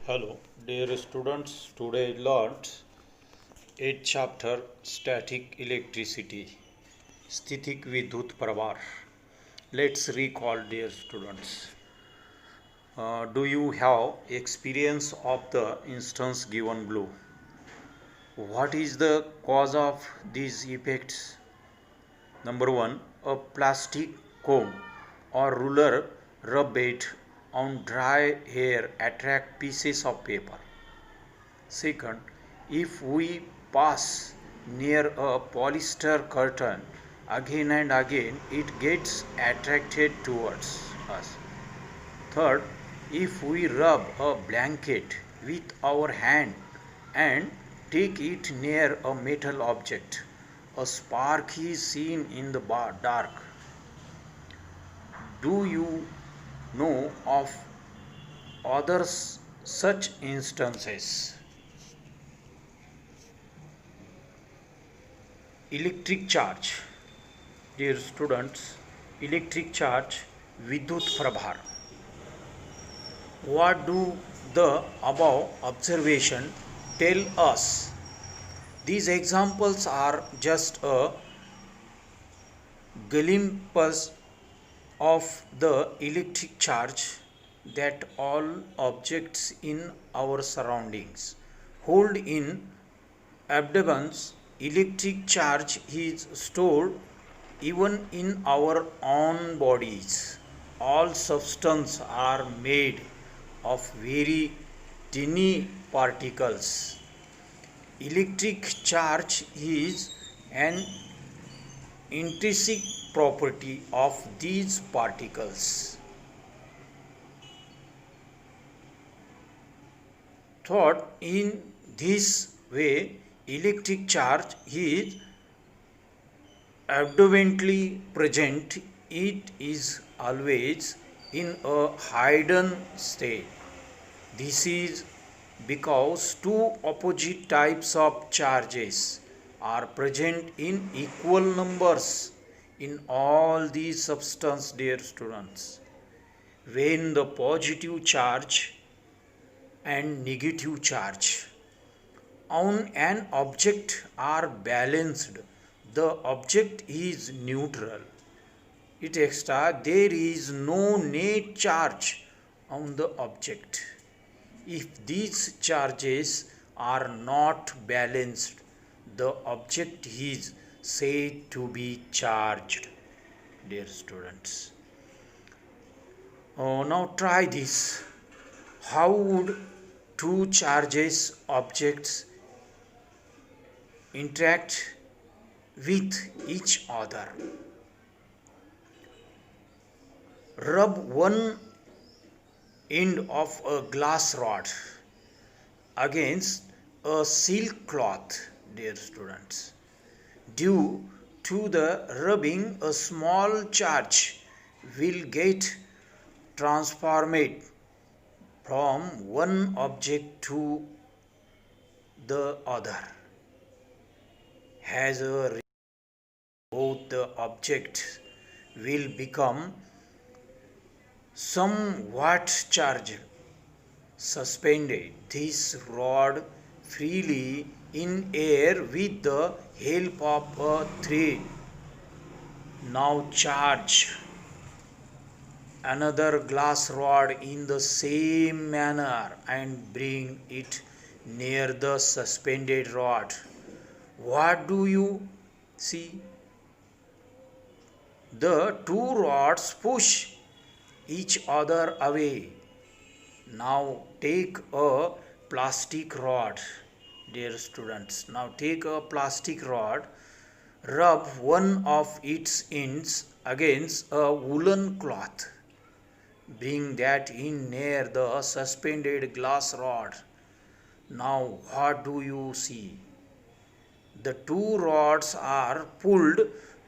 Hello, dear students. Today learned 8th chapter Static Electricity, Sthithik Vidut Prabhar. Let's recall, dear students. Do you have experience of the instance given below? What is the cause of these effects? Number one, a plastic comb or ruler rubbed on dry hair attract pieces of paper. Second, if we pass near a polyester curtain again and again, it gets attracted towards us. Third, if we rub a blanket with our hand and take it near a metal object, a spark is seen in the dark. Do you know of other such instances? Electric charge. Dear students, electric charge, Vidut Prabhar. What do the above observation tell us? These examples are just a glimpse of the electric charge that all objects in our surroundings hold in abundance. Electric charge is stored even in our own bodies. All substances are made of very tiny particles. Electric charge is an intrinsic property of these particles. Thought in this way, electric charge is abundantly present. It is always in a hidden state. This is because two opposite types of charges are present in equal numbers in all these substances, dear students. When the positive charge and negative charge on an object are balanced, the object is neutral. It extra there is no net charge on the object. If these charges are not balanced, the object is said to be charged, dear students. Now try this. How would two charges objects interact with each other? Rub one end of a glass rod against a silk cloth, dear students. Due to the rubbing, a small charge will get transformed from one object to the other. As a result, both the objects will become somewhat charged. Suspended this rod freely in air with the help of a thread. Now charge another glass rod in the same manner and bring it near the suspended rod. What do you see? The two rods push each other away. Now take a plastic rod, dear students. Now take a plastic rod, rub one of its ends against a woolen cloth. Bring that in near the suspended glass rod. Now what do you see? The two rods are pulled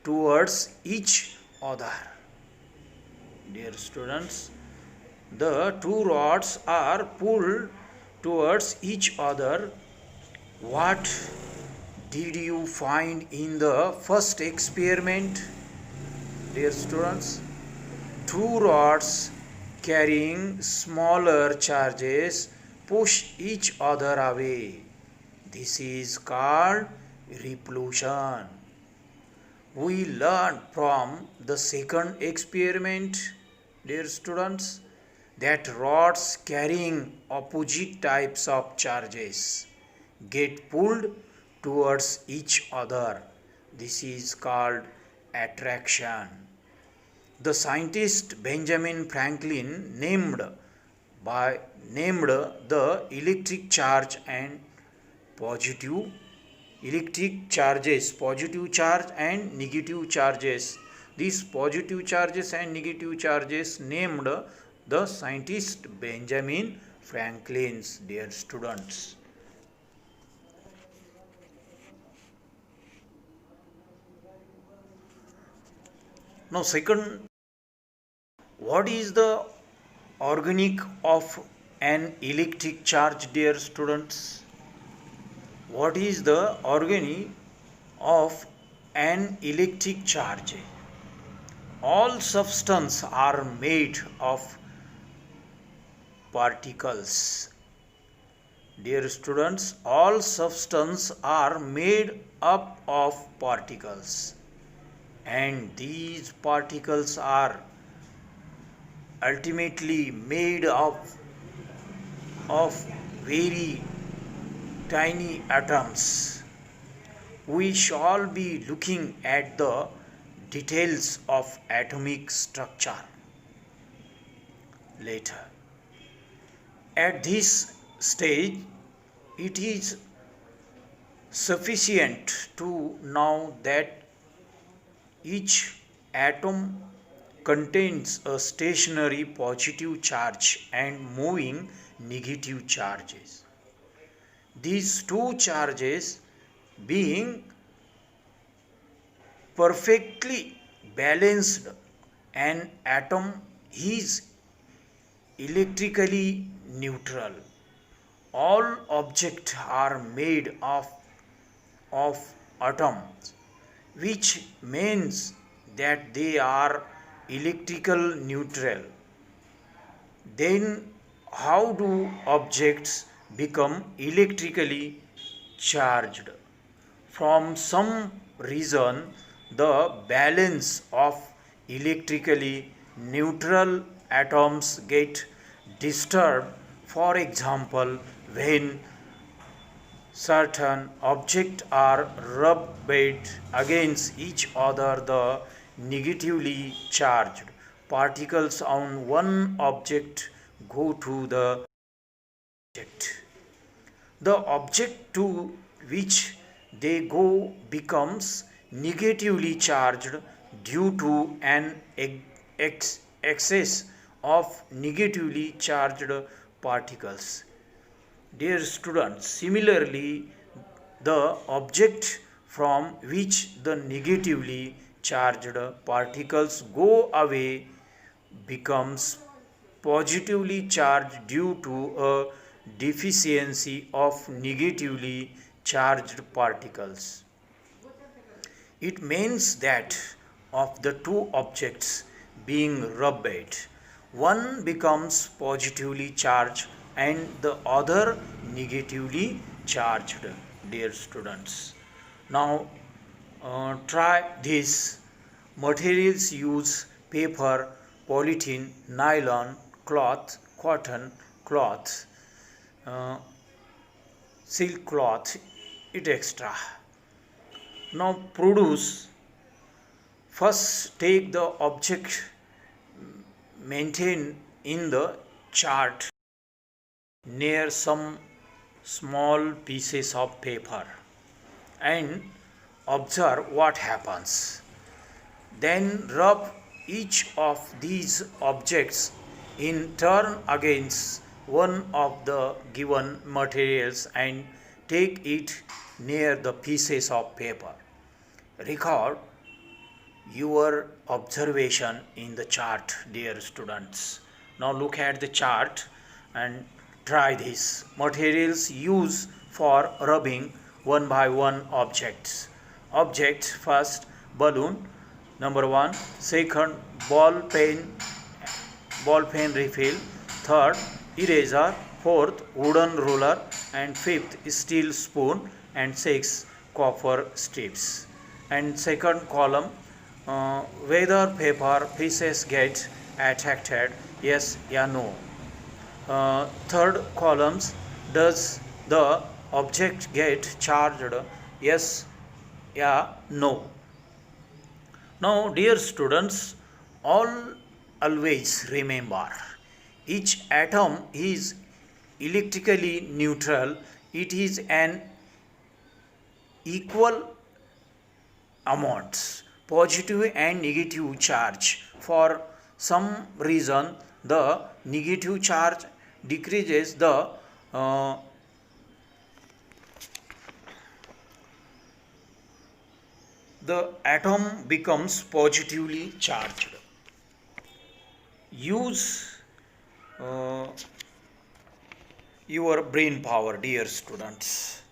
towards each other. Dear students, the two rods are pulled towards each other. What did you find in the first experiment, dear students? Two rods carrying smaller charges push each other away. This is called repulsion. We learned from the second experiment, dear students, that rods carrying opposite types of charges get pulled towards each other. This is called attraction. The scientist Benjamin Franklin named the electric charge and positive electric charges, positive charge and negative charges. These positive charges and negative charges named the scientist Benjamin Franklin's, dear students. Now second, what is the organic of an electric charge, dear students? What is the organic of an electric charge? All substances are made of particles. Dear students, all substances are made up of particles, and these particles are ultimately made up of very tiny atoms. We shall be looking at the details of atomic structure later. At this stage, it is sufficient to know that each atom contains a stationary positive charge and moving negative charges. These two charges being perfectly balanced, an atom is electrically neutral. All objects are made of atoms, which means that they are electrical neutral. Then how do objects become electrically charged? From some reason, the balance of electrically neutral atoms get disturbed. For example, when certain objects are rubbed against each other, the negatively charged particles on one object go to the object. The object to which they go becomes negatively charged due to an excess of negatively charged particles. Dear students, similarly, the object from which the negatively charged particles go away becomes positively charged due to a deficiency of negatively charged particles. It means that of the two objects being rubbed, one becomes positively charged and the other negatively charged, dear students. Now try this. Materials use paper, polythene, nylon, cloth, cotton, cloth, silk cloth, etc. Now produce. First take the object maintained in the chart near some small pieces of paper and observe what happens. Then rub each of these objects in turn against one of the given materials and take it near the pieces of paper. Record your observation in the chart, dear students. Now look at the chart and try this. Materials used for rubbing one by one objects. Objects: first balloon, number 1, second ball pen refill, third eraser, fourth wooden ruler, and fifth steel spoon, and sixth copper strips. And second column, whether paper pieces get attracted, yes or no. Third columns, does the object get charged, yes or no. Now, dear students, always remember, each atom is electrically neutral. It is an equal amounts, positive and negative charge. For some reason, the negative charge decreases, the atom becomes positively charged. Use your brain power, dear students.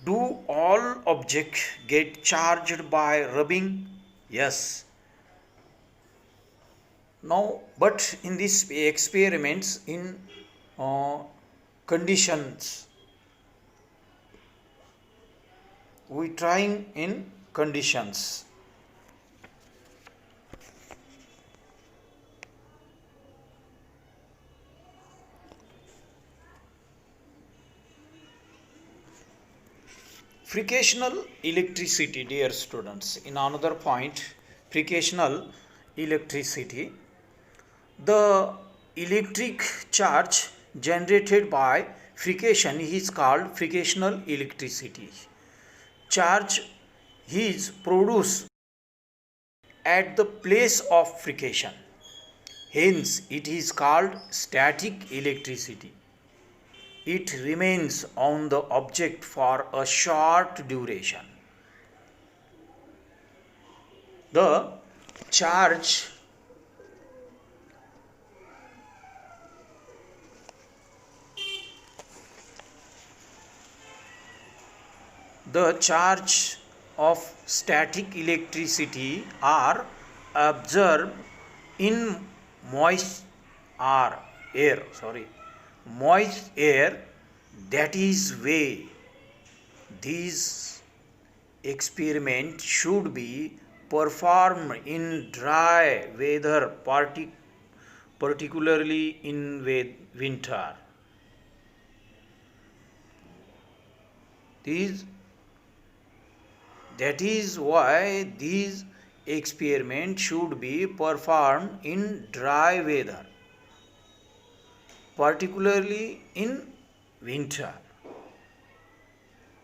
Do all objects get charged by rubbing? Yes. Now, but in these experiments, in conditions, we trying in conditions. Frictional electricity, dear students. In another point, frictional electricity. The electric charge generated by friction is called frictional electricity. Charge is produced at the place of friction. Hence, it is called static electricity. It remains on the object for a short duration. The charge of static electricity are observed in moist air. That is why these experiments should be performed in dry weather, particularly in winter. That is why these experiments should be performed in dry weather, particularly in winter.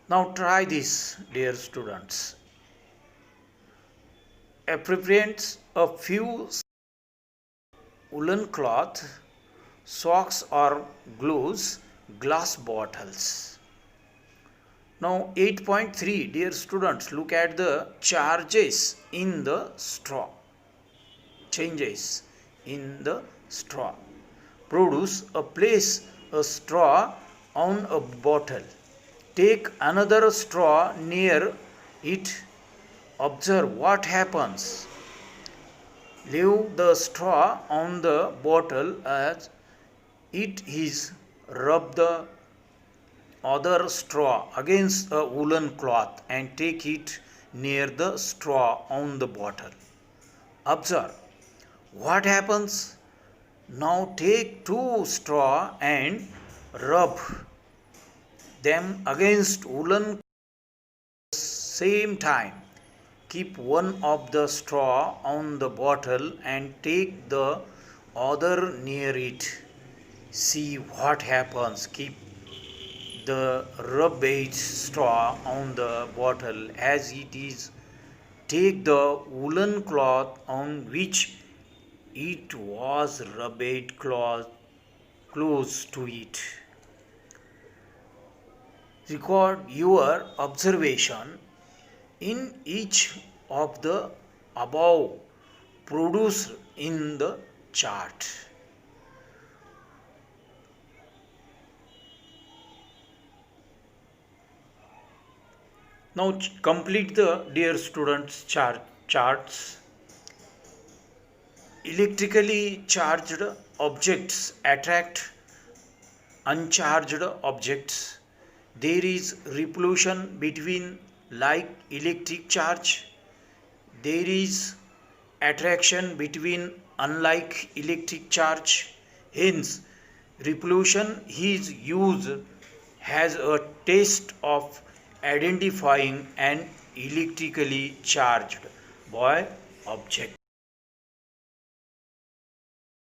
Now try this, dear students. Appropriate a few woolen cloth, socks or gloves, glass bottles. Now 8.3, dear students, look at the charges in the straw. Changes in the straw. Place a straw on a bottle. Take another straw near it. Observe what happens. Leave the straw on the bottle as it is. Rub the other straw against a woolen cloth and take it near the straw on the bottle. Observe what happens. Now take two straw and rub them against woolen same time. Keep one of the straw on the bottle and take the other near it. See what happens. Keep the rubbed straw on the bottle as it is. Take the woolen cloth on which it was rubbed close to it. Record your observation in each of the above produced in the chart. Now complete the, dear students, charts. Electrically charged objects attract uncharged objects. There is repulsion between like electric charge. There is attraction between unlike electric charge. Hence, repulsion is used as a test of identifying an electrically charged by object.